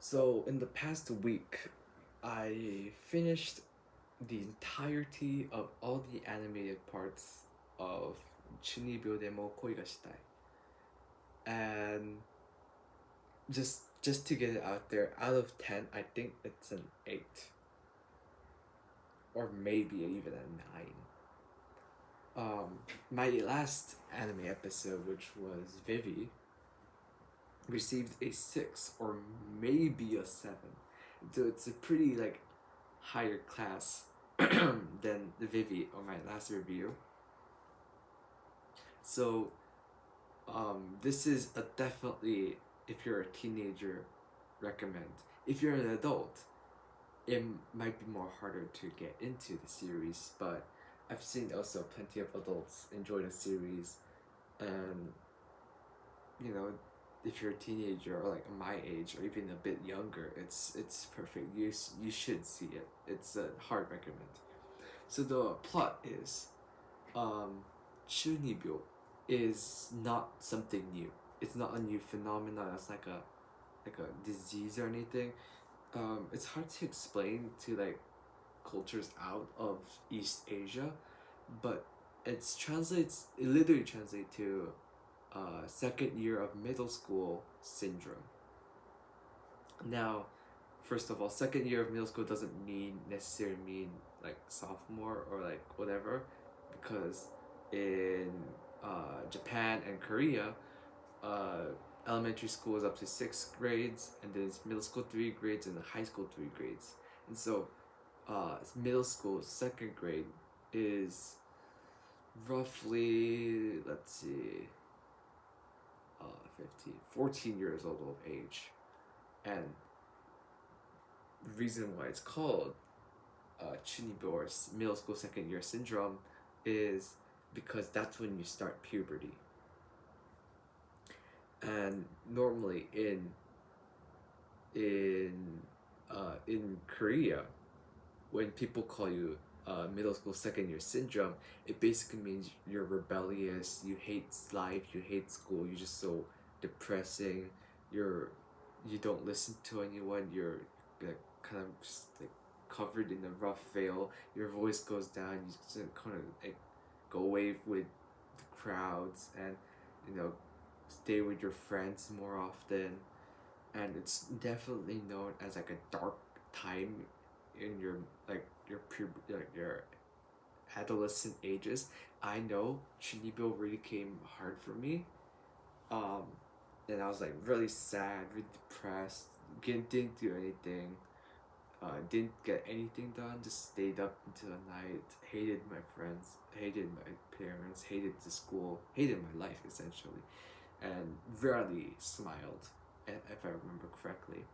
So in the past week, I finished the entirety of all the animated parts of Chuunibyou demo Koi ga shitai. And just to get it out there, out of 10, I think it's an 8 or maybe even a 9. My last anime episode, which was Vivi, received a 6 or maybe a 7. So it's a pretty like higher class than the Vivi or my last review. So this is a definitely, if you're a teenager, recommend. If you're an adult, it might be more harder to get into the series, but I've seen also plenty of adults enjoy the series, and you know, if you're a teenager or like my age or even a bit younger, it's perfect. You should see it. It's a hard recommend. So the plot is, Chuunibyou is not something new. It's not a new phenomenon. It's like a disease or anything. It's hard to explain to like cultures out of East Asia, but it literally translates to second year of middle school syndrome. Now, first of all, second year of middle school doesn't necessarily mean like sophomore or like whatever, because in Japan and Korea, uh, elementary school is up to 6 grades, and then it's middle school 3 grades and high school 3 grades. And so, middle school second grade is roughly, let's see, 15, 14 years old of age. And the reason why it's called Chuunibyou, or middle school second year syndrome, is because that's when you start puberty. And normally in Korea, when people call you middle school second year syndrome, it basically means you're rebellious, you hate life, you hate school, you're just so depressing, you don't listen to anyone, you're like kind of just like covered in a rough veil, your voice goes down, you just kind of like go away with the crowds, and you know, stay with your friends more often. And it's definitely known as like a dark time in your like your adolescent ages. I know Chuunibyou really came hard for me. Um, and I was like really sad, really depressed. Didn't do anything. Didn't get anything done. Just stayed up until the night. Hated my friends. Hated my parents. Hated the school. Hated my life essentially, and rarely smiled, if I remember correctly.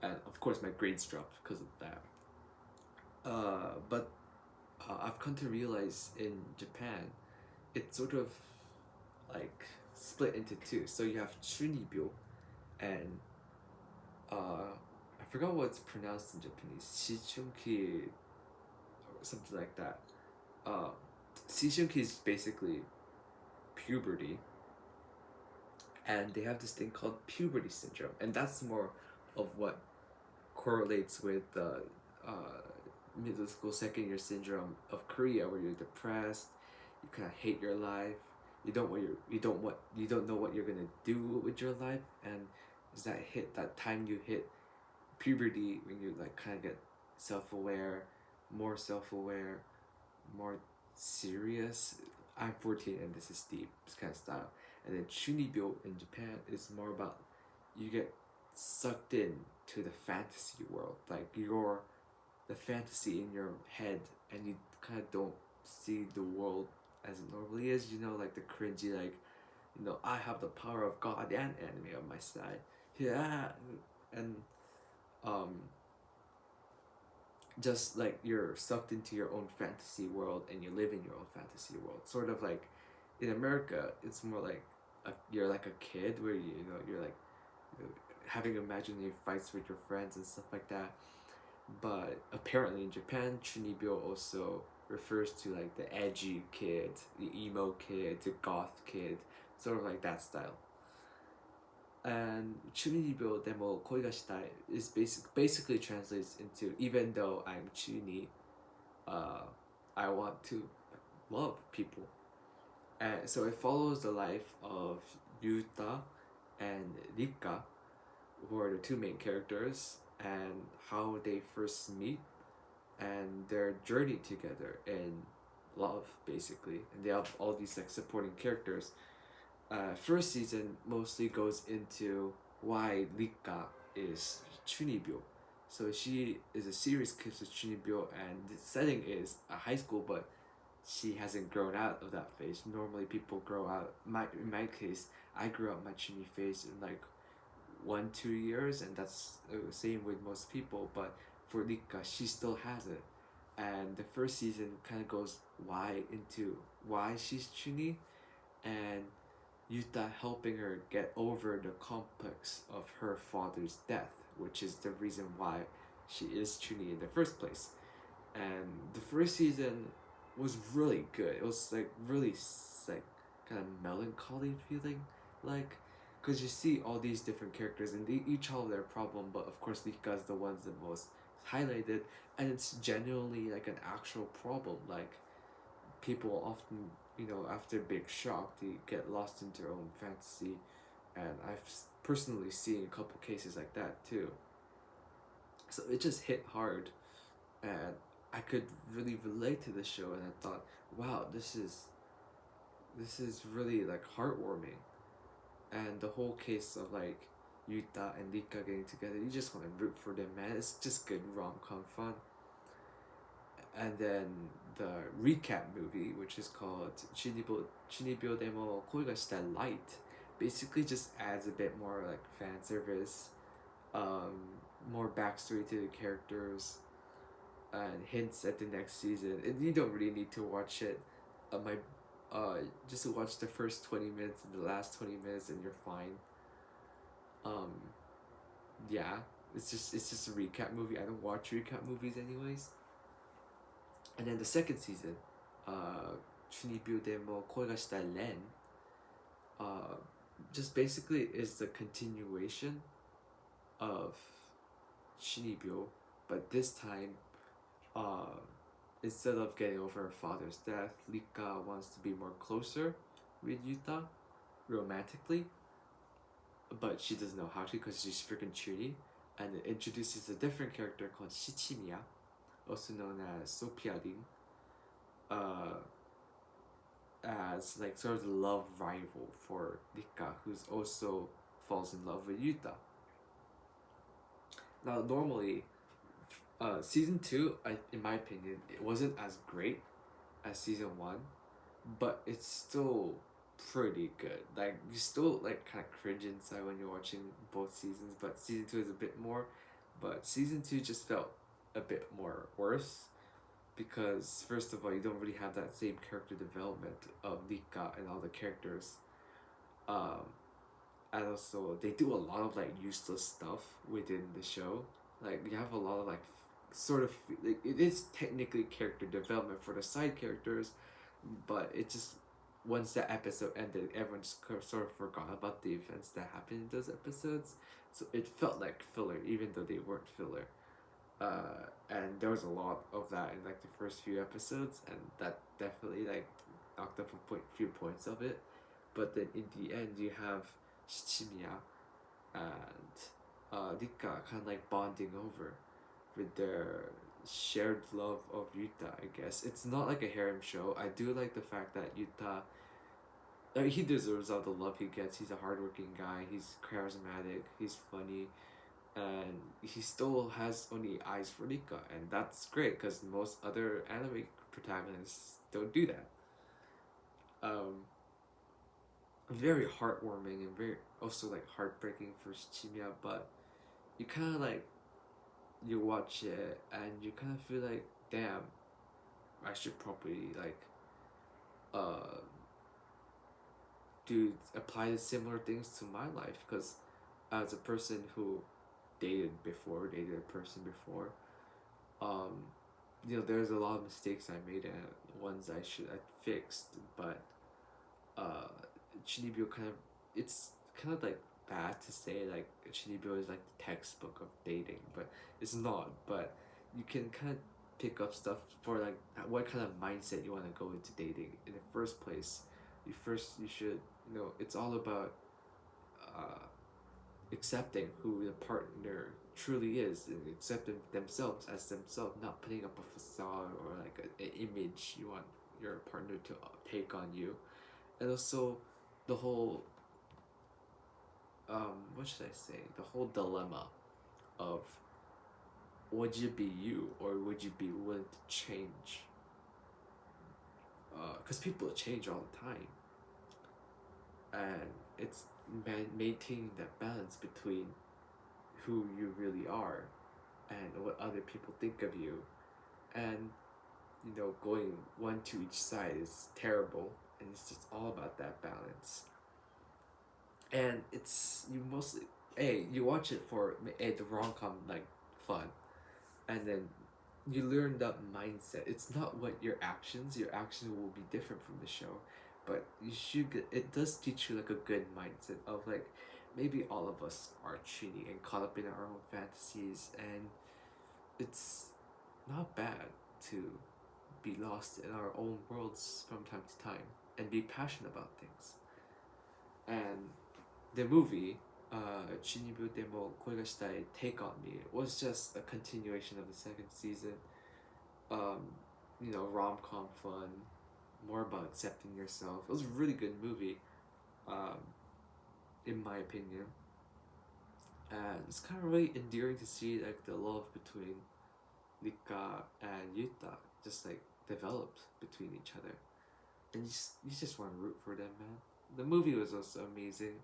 And of course, my grades dropped because of that. But I've come to realize in Japan, it's sort of like split into two. So you have Chuunibyou, and I forgot what it's pronounced in Japanese. Shichunki, or something like that. Uh, Shichunki is basically puberty, and they have this thing called puberty syndrome, and that's more of what correlates with the middle school second year syndrome of Korea, where you're depressed, you kind of hate your life, you don't know what you're gonna do with your life, and is that time you hit puberty when you like kind of get self aware, more serious. I'm 14 and this is deep kind of style. And then Chuunibyou in Japan is more about, you get sucked in to the fantasy world, like you're the fantasy in your head, and you kind of don't see the world as it normally is. You know, like the cringy, like, you know, I have the power of God and anime on my side. Yeah, and um, just like you're sucked into your own fantasy world and you live in your own fantasy world. Sort of like in America, it's more like you're like a kid where you know you're like, you know, having imaginary fights with your friends and stuff like that. But apparently in Japan, Chuunibyou also refers to like the edgy kid, the emo kid, the goth kid, sort of like that style. And Chuunibyou demo koi ga shitai is basically translates into even though I'm Chuni, uh, I want to love people. And so it follows the life of Yuta and Rika, who are the two main characters, and how they first meet and their journey together in love, basically. And they have all these like supporting characters. First season mostly goes into why Rika is Chuunibyou. So she is a serious kiss with Chuunibyou, and the setting is a high school, but she hasn't grown out of that phase. Normally, people grow out. In my case, I grew out my Chuni phase in like 1-2 years, and that's the same with most people. But for Rika, she still has it, and the first season kind of goes why she's Chuni, and Yuta helping her get over the complex of her father's death, which is the reason why she is Chuni in the first place. And the first season was really good. It was like really like kind of melancholy feeling, like because you see all these different characters and they each have their problem, but of course Rika is the ones that most highlighted, and it's genuinely like an actual problem. Like people often, after big shock, they get lost into their own fantasy, and I've personally seen a couple cases like that too. So it just hit hard, and I could really relate to the show, and I thought, wow, this is really like heartwarming, and the whole case of like Yuta and Rika getting together, you just want to root for them, man. It's just good rom-com fun. And then the recap movie, which is called Chunibyou demo koi ga shitai light, basically just adds a bit more like fan service, um, more backstory to the characters, and hints at the next season. And you don't really need to watch it. My just watch the first 20 minutes and the last 20 minutes, and you're fine. Um, yeah, it's just a recap movie. I don't watch recap movies anyways. And then the second season, Chunibyou demo koi ga shitai len, uh, just basically is the continuation of Chunibyou, but this time, uh, instead of getting over her father's death, Rika wants to be more closer with Yuta romantically, but she doesn't know how to because she's freaking Chuni, and it introduces a different character called Shichimiya, also known as Sopiarin, uh, as like sort of the love rival for Rika, who's also falls in love with Yuta. Now, normally, season two, in my opinion, it wasn't as great as season one, but it's still pretty good. Like you still like kind of cringe inside when you're watching both seasons, but season two is a bit more. But season two just felt a bit more worse because first of all, you don't really have that same character development of Nika and all the characters. Um, and also they do a lot of like useless stuff within the show. Like you have a lot of like sort of like it is technically character development for the side characters, but it just once that episode ended, everyone just sort of forgot about the events that happened in those episodes. So it felt like filler, even though they weren't filler. And there was a lot of that in like the first few episodes, and that definitely like knocked up few points of it. But then in the end, you have Shichimiya and Rika kind of like bonding over with their shared love of Yuta, I guess. It's not like a harem show. I do like the fact that Yuta, he deserves all the love he gets. He's a hardworking guy. He's charismatic. He's funny, and he still has only eyes for Rika, and that's great because most other anime protagonists don't do that. Um, Very heartwarming and very also like heartbreaking for Shichimiya, but you kind of like you watch it and you kind of feel like, damn, I should probably like uh do apply similar things to my life because as a person who dated a person before, um there's a lot of mistakes I made and ones I fixed, but uh Chunibyou kind of it's kind of like bad to say like Chuunibyou is like the textbook of dating, but it's not. But you can kind of pick up stuff for like what kind of mindset you want to go into dating in the first place. You should it's all about uh, accepting who the partner truly is and accepting themselves as themselves, not putting up a facade or like an image you want your partner to take on you. And also the whole what should I say? The whole dilemma of would you be you or would you be willing to change? Because people change all the time, and it's maintaining that balance between who you really are and what other people think of you, and going one to each side is terrible, and it's just all about that balance. And it's you mostly you watch it for the rom-com like fun, and then you learn that mindset. It's not what your actions will be different from the show, but you should get, it does teach you like a good mindset of like maybe all of us are cheating and caught up in our own fantasies, and it's not bad to be lost in our own worlds from time to time and be passionate about things. And the movie, Chuunibyou Demo Koi ga Shitai Take on Me was just a continuation of the second season. Um, rom-com fun, more about accepting yourself. It was a really good movie, um, in my opinion. And it's kind of really endearing to see like the love between Rika and Yuta just like developed between each other, and you just want to root for them, man. The movie was also amazing.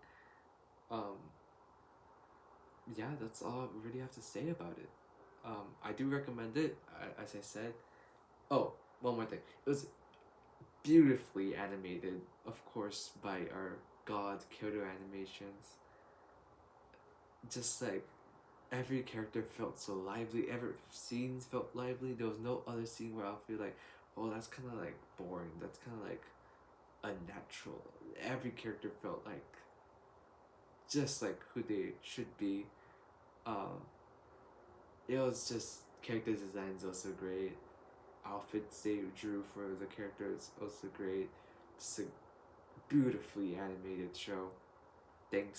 Um, yeah, that's all I really have to say about it. I do recommend it, as I said. Oh, one more thing. It was beautifully animated, of course, by our god Kyoto Animations. Just like every character felt so lively, every scenes felt lively. There was no other scene where I feel like, oh, that's kind of like boring. That's kind of like unnatural. Every character felt like just like who they should be. Um, it was just character designs also great. Outfits they drew for the characters also great. Just a beautifully animated show. Thank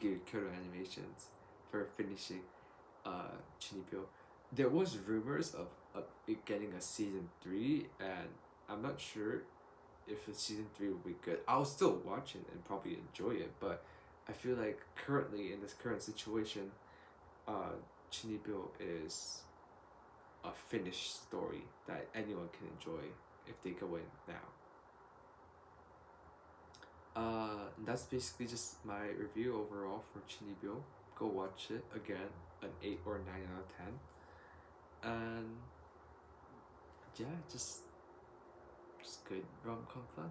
you Kyoto Animations for finishing Chuunibyou. There was rumors of it getting a season 3, and I'm not sure if a season 3 will be good. I'll still watch it and probably enjoy it, but I feel like currently in this current situation, Chuunibyou is a finished story that anyone can enjoy if they go in now. That's basically just my review overall for Chuunibyou. Go watch it again, an 8 or 9 out of 10. And yeah, just good rom-com fun.